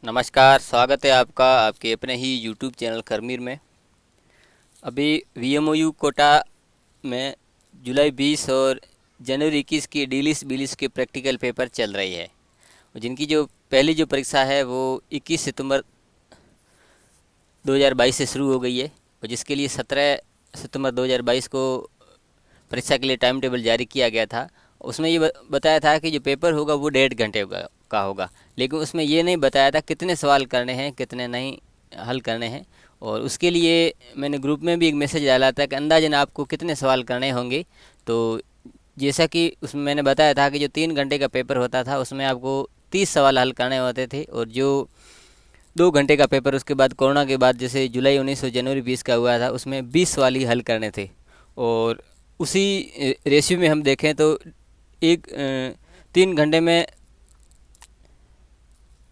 नमस्कार, स्वागत है आपका आपके अपने ही यूट्यूब चैनल खरमीर में। अभी वीएमओयू कोटा में जुलाई 20 और जनवरी 21 की डीलिस बिलिस के प्रैक्टिकल पेपर चल रही है। जिनकी जो पहली जो परीक्षा है वो 21 सितंबर 2022 से शुरू हो गई है और जिसके लिए 17 सितंबर 2022 को परीक्षा के लिए टाइम टेबल जारी किया गया था। उसमें ये बताया था कि जो पेपर होगा वो 1.5 घंटे का होगा, लेकिन उसमें ये नहीं बताया था कितने सवाल करने हैं कितने नहीं हल करने हैं। और उसके लिए मैंने ग्रुप में भी एक मैसेज डाला था कि अंदाजन आपको कितने सवाल करने होंगे। तो जैसा कि उसमें मैंने बताया था कि जो 3 घंटे का पेपर होता था उसमें आपको 30 सवाल हल करने होते थे, और जो 2 घंटे का पेपर उसके बाद कोरोना के बाद जैसे जुलाई 19 और जनवरी 20 का हुआ था उसमें 20 सवाल ही हल करने थे। और उसी रेशियो में हम देखें तो 3 घंटे में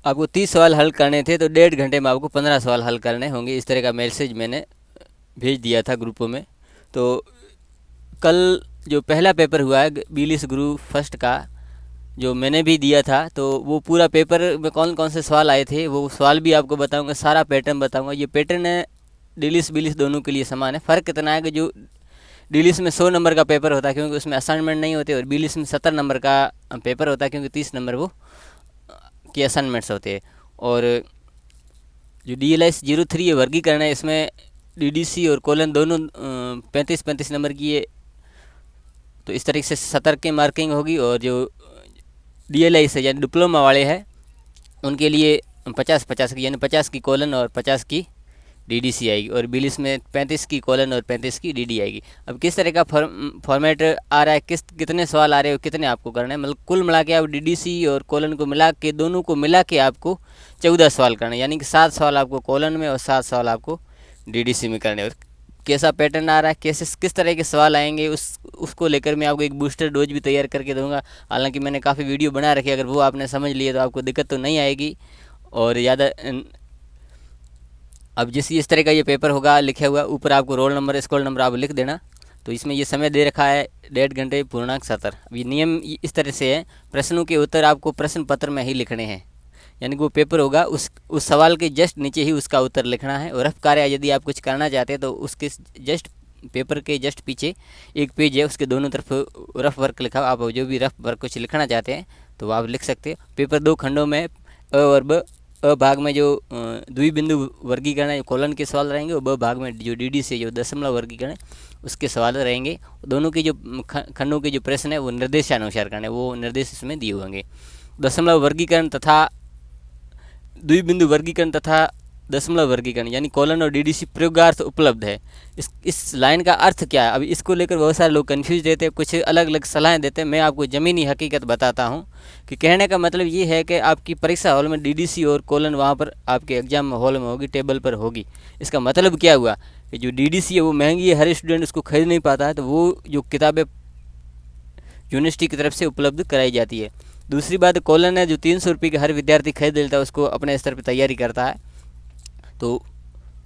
आपको 30 सवाल हल करने थे, तो 1.5 घंटे में आपको 15 सवाल हल करने होंगे। इस तरह का मैसेज मैंने भेज दिया था ग्रुपों में। तो कल जो पहला पेपर हुआ है बिलिस ग्रुप फर्स्ट का, जो मैंने भी दिया था, तो वो पूरा पेपर में कौन कौन से सवाल आए थे वो सवाल भी आपको बताऊंगा, सारा पैटर्न बताऊंगा। ये पैटर्न है डिलिस बिलिस दोनों के लिए समान है। फ़र्क इतना है कि जो डिलिस में 100 नंबर का पेपर होता है क्योंकि उसमें असाइनमेंट नहीं होते, और बिलिस में 70 नंबर का पेपर होता है क्योंकि 30 नंबर वो के असाइनमेंट्स होते हैं। और जो DLS-03 वर्गीकरण है, इसमें DDC और कोलन दोनों 35-35 नंबर की है। तो इस तरीके से 70 की मार्किंग होगी। और जो DLI से यानी डिप्लोमा वाले हैं उनके लिए 50-50 की यानी 50 की कोलन और 50 की DDC आएगी। और बिलिस में 35 की कोलन और 35 की DD आएगी। अब किस तरह का फॉर्मेट आ रहा है, कितने सवाल आ रहे हो, कितने आपको करने हैं, मतलब कुल मिला के आप DDC और कोलन को मिला के दोनों को मिला के आपको 14 सवाल करने, यानी कि 7 सवाल आपको कोलन में और 7 सवाल आपको DDC में करने। और कैसा पैटर्न आ रहा है, कैसे किस तरह के सवाल आएंगे उसको लेकर मैं आपको एक बूस्टर डोज भी तैयार करके दूंगा। हालांकि मैंने काफ़ी वीडियो बना रखी है, अगर वो आपने समझ लिए तो आपको दिक्कत तो नहीं आएगी। और ज़्यादा अब जैसे इस तरह का ये पेपर होगा लिखा हुआ, ऊपर आपको रोल नंबर स्कूल नंबर आप लिख देना। तो इसमें ये समय दे रखा है 1.5 घंटे पूर्णांक 70। अब ये नियम इस तरह से है, प्रश्नों के उत्तर आपको प्रश्न पत्र में ही लिखने हैं, यानी कि वो पेपर होगा उस सवाल के जस्ट नीचे ही उसका उत्तर लिखना है। और रफ कार्य यदि आप कुछ करना चाहते हैं तो उसके जस्ट पेपर के जस्ट पीछे एक पेज है, उसके दोनों तरफ रफ वर्क लिखा हो। आप जो भी रफ वर्क कुछ लिखना चाहते हैं तो आप लिख सकते हैं। पेपर 2 खंडों में अ और ब। अ भाग में जो द्विबिंदु वर्गीकरण है कोलन के सवाल रहेंगे, और ब भाग में जो DD से जो दशमलव वर्गीकरण है उसके सवाल रहेंगे। दोनों के जो खंडों के जो प्रश्न है वो निर्देशानुसार करने, वो निर्देश इसमें दिए होंगे। दशमलव वर्गीकरण तथा द्विबिंदु वर्गीकरण तथा दशमलव वर्गीकरण यानी कोलन और DDC प्रयोगार्थ उपलब्ध है। इस लाइन का अर्थ क्या है, अभी इसको लेकर बहुत सारे लोग कंफ्यूज रहते हैं, कुछ अलग अलग सलाहें देते हैं। मैं आपको ज़मीनी हकीकत बताता हूं कि कहने का मतलब ये है कि आपकी परीक्षा हॉल में DDC और कोलन वहां पर आपके एग्जाम हॉल में होगी, टेबल पर होगी। इसका मतलब क्या हुआ कि जो DDC है वो महंगी है, हर स्टूडेंट उसको खरीद नहीं पाता है, तो वो जो किताबें यूनिवर्सिटी की तरफ से उपलब्ध कराई जाती है। दूसरी बात कोलन है जो 300 रुपये का हर विद्यार्थी खरीद लेता है, उसको अपने स्तर पर तैयारी करता है। तो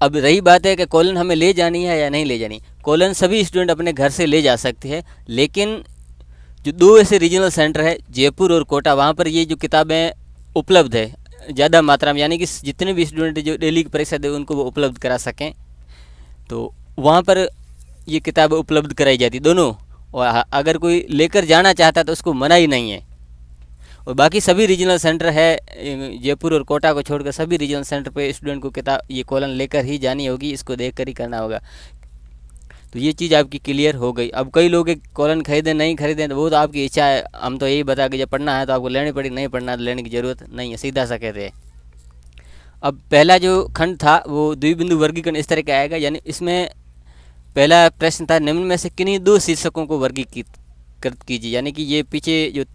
अब रही बात है कि कोलन हमें ले जानी है या नहीं ले जानी। कोलन सभी स्टूडेंट अपने घर से ले जा सकते हैं, लेकिन जो 2 ऐसे रीजनल सेंटर है जयपुर और कोटा, वहाँ पर ये जो किताबें उपलब्ध है ज़्यादा मात्रा में, यानी कि जितने भी स्टूडेंट जो डेली की परीक्षा दे उनको वो उपलब्ध करा सकें, तो वहाँ पर ये किताबें उपलब्ध कराई जाती दोनों। और अगर कोई लेकर जाना चाहता है तो उसको मना ही नहीं है। और बाकी सभी रीजनल सेंटर है जयपुर और कोटा को छोड़कर सभी रीजनल सेंटर पे स्टूडेंट को किताब ये कोलन लेकर ही जानी होगी, इसको देख कर ही करना होगा। तो ये चीज़ आपकी क्लियर हो गई। अब कई लोग कोलन खरीदें नहीं खरीदें तो वो तो आपकी इच्छा है, हम तो यही बता कि जब पढ़ना है तो आपको लेनी पड़ी, नहीं पढ़ना तो लेने की ज़रूरत नहीं है, सीधा सा कहते हैं। अब पहला जो खंड था वो द्विबिंदु वर्गीकरण इस तरह का आएगा, यानी इसमें पहला प्रश्न था निम्न में से किन्हीं 2 शीर्षकों को वर्गीकृत कीजिए, यानी कि ये पीछे जो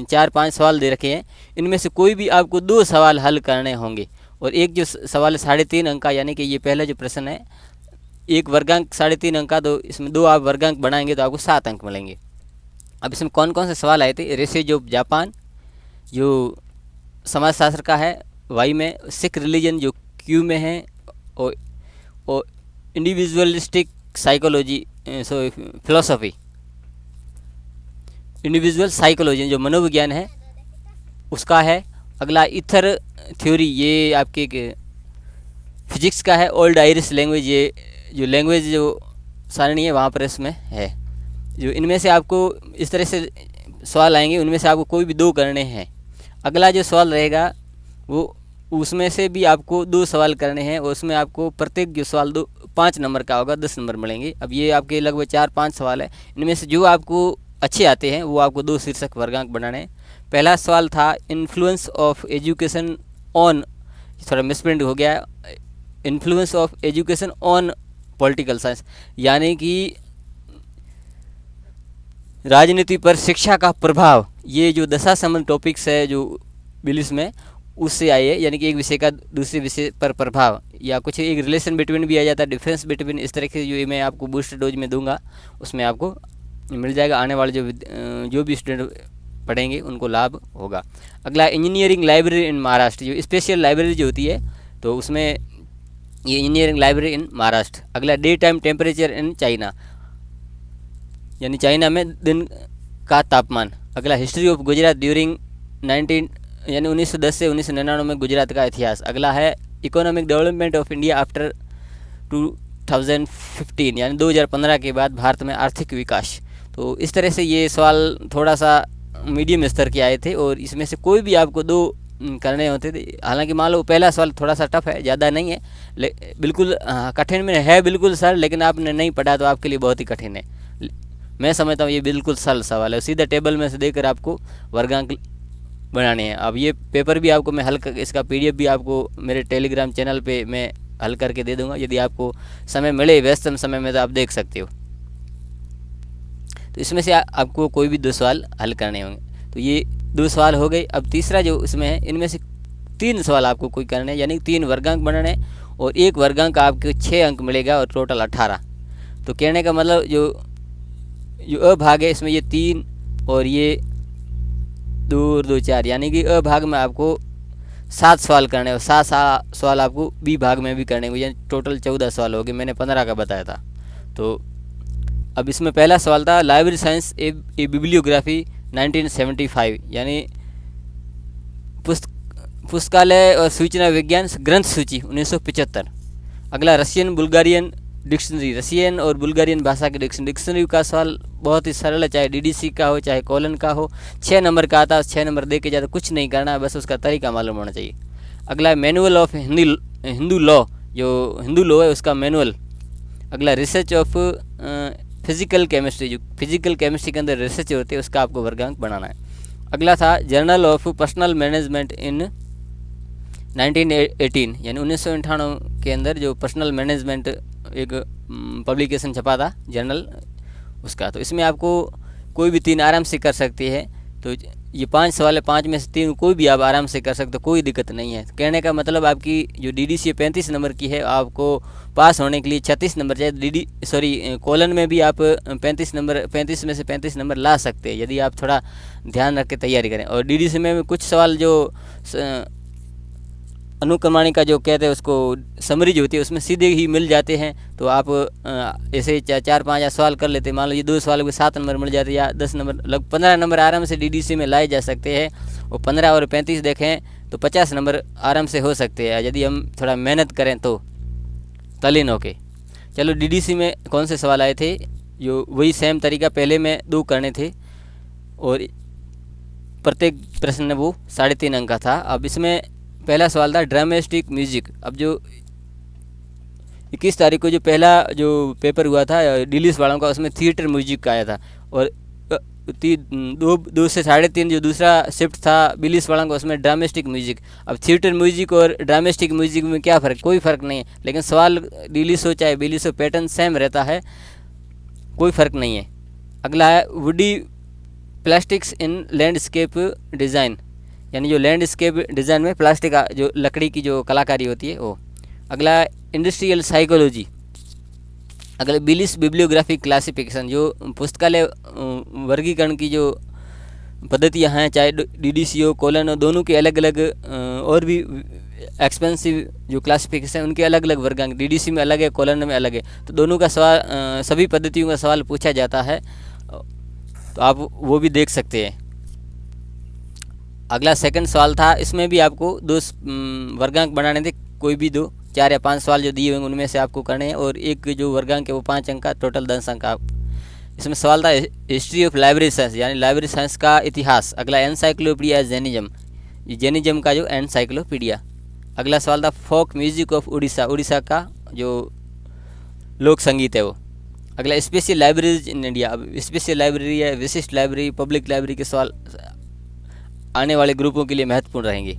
4-5 सवाल दे रखे हैं इनमें से कोई भी आपको 2 सवाल हल करने होंगे। और एक जो सवाल है 3.5 अंक का, यानी कि ये पहला जो प्रश्न है एक वर्गांक 3.5 अंक का, तो इसमें 2 आप वर्गांक बनाएंगे तो आपको 7 अंक मिलेंगे। अब इसमें कौन कौन से सवाल आए थे, रेसे जो जापान जो समाजशास्त्र का है वाई में, सिख रिलीजन जो क्यू में है, और individualistic psychology philosophy individual psychology जो मनोविज्ञान है उसका है, अगला ईथर थ्योरी, ये आपके फिजिक्स का है। ओल्ड आयरिश लैंग्वेज, ये जो लैंग्वेज जो सारणी है वहाँ पर इसमें है। जो इनमें से आपको इस तरह से सवाल आएंगे, उनमें से आपको कोई भी 2 करने हैं। अगला जो सवाल रहेगा वो उसमें से भी आपको 2 सवाल करने हैं, और उसमें आपको प्रत्येक जो सवाल 5 नंबर का होगा, 10 नंबर मिलेंगे। अब ये आपके लगभग 4-5 सवाल है, इनमें से जो आपको अच्छे आते हैं वो आपको 2 शीर्षक वर्गांक बनाने हैं। पहला सवाल था इन्फ्लुएंस ऑफ एजुकेशन ऑन, थोड़ा मिसप्रिंट हो गया, influence of education on political science, यानी कि राजनीति पर शिक्षा का प्रभाव। ये जो दशा संबंध टॉपिक्स है जो बिलिस में, उससे आई है, यानी कि एक विषय का दूसरे विषय पर प्रभाव, या कुछ एक रिलेशन बिटवीन भी आ जाता है, डिफरेंस बिटवीन, इस तरह के जो मैं आपको बूस्टर डोज में दूंगा उसमें आपको मिल जाएगा। आने वाले जो भी स्टूडेंट पढ़ेंगे उनको लाभ होगा। अगला इंजीनियरिंग लाइब्रेरी इन महाराष्ट्र, जो स्पेशल लाइब्रेरी जो होती है तो उसमें ये इंजीनियरिंग लाइब्रेरी इन महाराष्ट्र। अगला day time temperature in China, यानी चाइना में दिन का तापमान। अगला हिस्ट्री ऑफ गुजरात ड्यूरिंग 1910 से 1999 में गुजरात का इतिहास। अगला है economic development of India after 2015, यानी 2015 के बाद भारत में आर्थिक विकास। तो इस तरह से ये सवाल थोड़ा सा मीडियम स्तर के आए थे, और इसमें से कोई भी आपको 2 करने होते थे। हालांकि मान लो पहला सवाल थोड़ा सा टफ है, ज़्यादा नहीं है, बिल्कुल कठिन में है बिल्कुल सर, लेकिन आपने नहीं पढ़ा तो आपके लिए बहुत ही कठिन है। मैं समझता हूँ ये बिल्कुल सरल सवाल है, सीधा टेबल में से देकर आपको वर्गांक बनाने हैं। अब ये पेपर भी आपको मैं हल कर, इसका PDF भी आपको मेरे टेलीग्राम चैनल पे मैं हल करके दे दूंगा, यदि आपको समय मिले व्यस्तम समय में तो आप देख सकते हो। तो इसमें से आपको कोई भी 2 सवाल हल करने होंगे। तो ये 2 सवाल हो गए। अब तीसरा जो इसमें है, इनमें से 3 सवाल आपको कोई करने हैं, यानी 3 वर्गांक बनाने हैं, और 1 वर्गांक आपको 6 अंक मिलेगा, और टोटल 18। तो कहने का मतलब जो अभाग है इसमें ये 3 और ये 2 और 2 4, यानी कि अभाग में आपको 7 सवाल करने हैं, और 7 सवाल आपको बी भाग में भी करने होंगे, यानी टोटल 14 सवाल हो गए। मैंने 15 का बताया था। तो अब इसमें पहला सवाल था लाइब्रेरी साइंस ए बिब्लियोग्राफी 1975, यानी पुस्तकालय और सूचना विज्ञान ग्रंथ सूची 1975। अगला रशियन बुल्गारियन डिक्शनरी, रशियन और बुल्गारियन भाषा की डिक्शनरी का सवाल बहुत ही सरल है, चाहे DDC का हो चाहे कॉलन का हो। 6 नंबर का आता है, 6 नंबर दे के ज़्यादा कुछ नहीं करना है, बस उसका तरीका मालूम होना चाहिए। अगला मैनुअल ऑफ हिंदू लॉ, जो हिंदू लॉ है उसका मैनुअल। अगला रिसर्च ऑफ फिजिकल केमिस्ट्री, जो फिजिकल केमिस्ट्री के अंदर रिसर्च होती है उसका आपको वर्गांक बनाना है। अगला था जर्नल ऑफ पर्सनल मैनेजमेंट इन 1918, यानी 1998 के अंदर जो पर्सनल मैनेजमेंट एक पब्लिकेशन छपा था जर्नल उसका। तो इसमें आपको कोई भी 3 आराम से कर सकते हैं। तो ये 5 सवाल है, 5 में से 3 कोई भी आप आराम से कर सकते हो, कोई दिक्कत नहीं है। कहने का मतलब आपकी जो DDC 35 नंबर की है, आपको पास होने के लिए 36 नंबर चाहिए। कॉलन में भी आप 35 में से 35 नंबर ला सकते हैं, यदि आप थोड़ा ध्यान रख के तैयारी करें। और DDC में कुछ सवाल जो अनुक्रमणिका जो कहते हैं उसको समरी जो होती है उसमें सीधे ही मिल जाते हैं। तो आप ऐसे 4-5 सवाल कर लेते हैं, मान लो ये 2 सवाल को 7 नंबर मिल जाते हैं, या 10 नंबर, लगभग 15 नंबर आराम से DDC में लाए जा सकते हैं। और 15 और 35 देखें तो 50 नंबर आराम से हो सकते हैं, यदि हम थोड़ा मेहनत करें तो तल्लीन होके। चलो DDC में कौन से सवाल आए थे, जो वही सेम तरीका पहले में 2 करने थे, और प्रत्येक प्रश्न में वो 3.5 अंक का था। अब इसमें पहला सवाल था ड्रामेस्टिक म्यूजिक। अब जो 21 तारीख को जो पहला जो पेपर हुआ था डिलीस वालों का, उसमें थिएटर म्यूजिक का आया था, और 2 से 3.5 जो दूसरा शिफ्ट था बिलिस वालों का, उसमें ड्रामेस्टिक म्यूजिक। अब थिएटर म्यूजिक और ड्रामेस्टिक म्यूजिक में क्या फ़र्क, कोई फ़र्क नहीं है, लेकिन सवाल डिलीस हो चाहे बिलिस हो पैटर्न सेम रहता है, कोई फ़र्क नहीं है। अगला है woody plastics in landscape design, यानी जो लैंडस्केप डिज़ाइन में प्लास्टिक का जो लकड़ी की जो कलाकारी होती है वो। अगला इंडस्ट्रियल साइकोलॉजी। अगला बिलिस बिब्लियोग्राफी क्लासिफिकेशन, जो पुस्तकालय वर्गीकरण की जो पद्धतियाँ हैं, चाहे DDC हो कॉलन हो, दोनों के अलग अलग और भी एक्सपेंसिव जो क्लासिफिकेशन उनके अलग अलग वर्गांक, DDC में अलग है कॉलन में अलग है। तो दोनों का सवाल, सभी पद्धतियों का सवाल पूछा जाता है, तो आप वो भी देख सकते हैं। अगला सेकंड सवाल था, इसमें भी आपको दो वर्गांक बनाने थे, कोई भी दो 4 या 5 सवाल जो दिए होंगे उनमें से आपको करने हैं, और एक जो वर्गांक है वो 5 अंक का, टोटल 10 अंक का। इसमें सवाल था हिस्ट्री ऑफ लाइब्रेरी साइंस, यानी लाइब्रेरी साइंस का इतिहास। अगला एनसाइक्लोपीडिया जैनिज्म, जैनिज्म का जो एनसाइक्लोपीडिया। अगला सवाल था folk music of Orissa, Orissa का जो लोक संगीत है वो। अगला स्पेशल लाइब्रेरीज इन इंडिया, अब स्पेशल लाइब्रेरी है, विशिष्ट लाइब्रेरी, पब्लिक लाइब्रेरी के सवाल आने वाले ग्रुपों के लिए महत्वपूर्ण रहेंगे।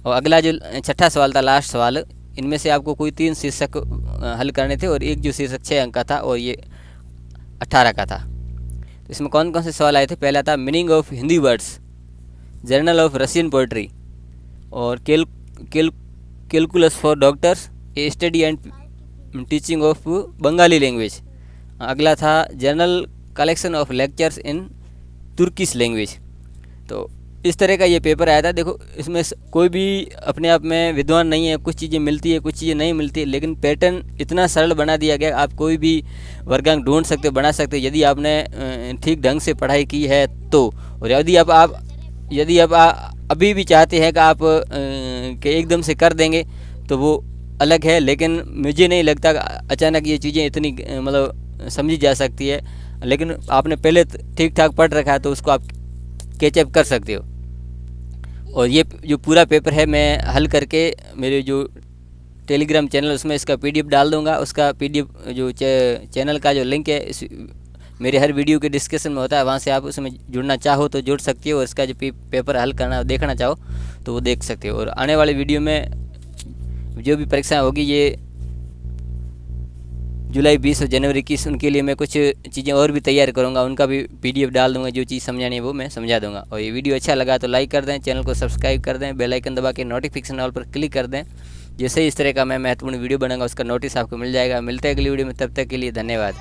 और अगला जो छठा सवाल था, लास्ट सवाल, इनमें से आपको कोई 3 शीर्षक हल करने थे और एक जो शीर्षक 6 अंक का था और ये 18 का था। तो इसमें कौन कौन से सवाल आए थे? पहला था meaning of Hindi words, journal of Russian poetry, और calculus for doctors, a study and teaching of Bengali language. अगला था journal collection of lectures in Turkish language. तो इस तरह का ये पेपर आया था। देखो, इसमें कोई भी अपने आप में विद्वान नहीं है, कुछ चीज़ें मिलती है, कुछ चीज़ें नहीं मिलती है, लेकिन पैटर्न इतना सरल बना दिया गया, आप कोई भी वर्गांक ढूंढ सकते हो, बना सकते हो, यदि आपने ठीक ढंग से पढ़ाई की है तो। और यदि आप अभी भी चाहते हैं कि आप कि एकदम से कर देंगे तो वो अलग है, लेकिन मुझे नहीं लगता अचानक ये चीज़ें इतनी मतलब समझी जा सकती है। लेकिन आपने पहले ठीक ठाक पढ़ रखा है तो उसको आप कैचअप कर सकते हो। और ये जो पूरा पेपर है मैं हल करके मेरे जो टेलीग्राम चैनल उसमें इसका पीडीएफ डाल दूंगा। उसका पीडीएफ जो चैनल का जो लिंक है मेरे हर वीडियो के डिस्क्रिप्शन में होता है, वहाँ से आप उसमें जुड़ना चाहो तो जुड़ सकते हो, और इसका जो पेपर हल करना देखना चाहो तो वो देख सकते हो। और आने वाले वीडियो में जो भी परीक्षा होगी ये जुलाई 20 और जनवरी 21, उनके लिए मैं कुछ चीज़ें और भी तैयार करूंगा, उनका भी पीडीएफ डाल दूंगा, जो चीज़ समझानी है वो मैं समझा दूंगा। और ये वीडियो अच्छा लगा तो लाइक कर दें, चैनल को सब्सक्राइब कर दें, बेल आइकन दबा के नोटिफिकेशन ऑल पर क्लिक कर दें। जैसे ही इस तरह का मैं महत्वपूर्ण वीडियो बनाऊंगा उसका नोटिस आपको मिल जाएगा। मिलते हैं अगली वीडियो में, तब तक के लिए धन्यवाद।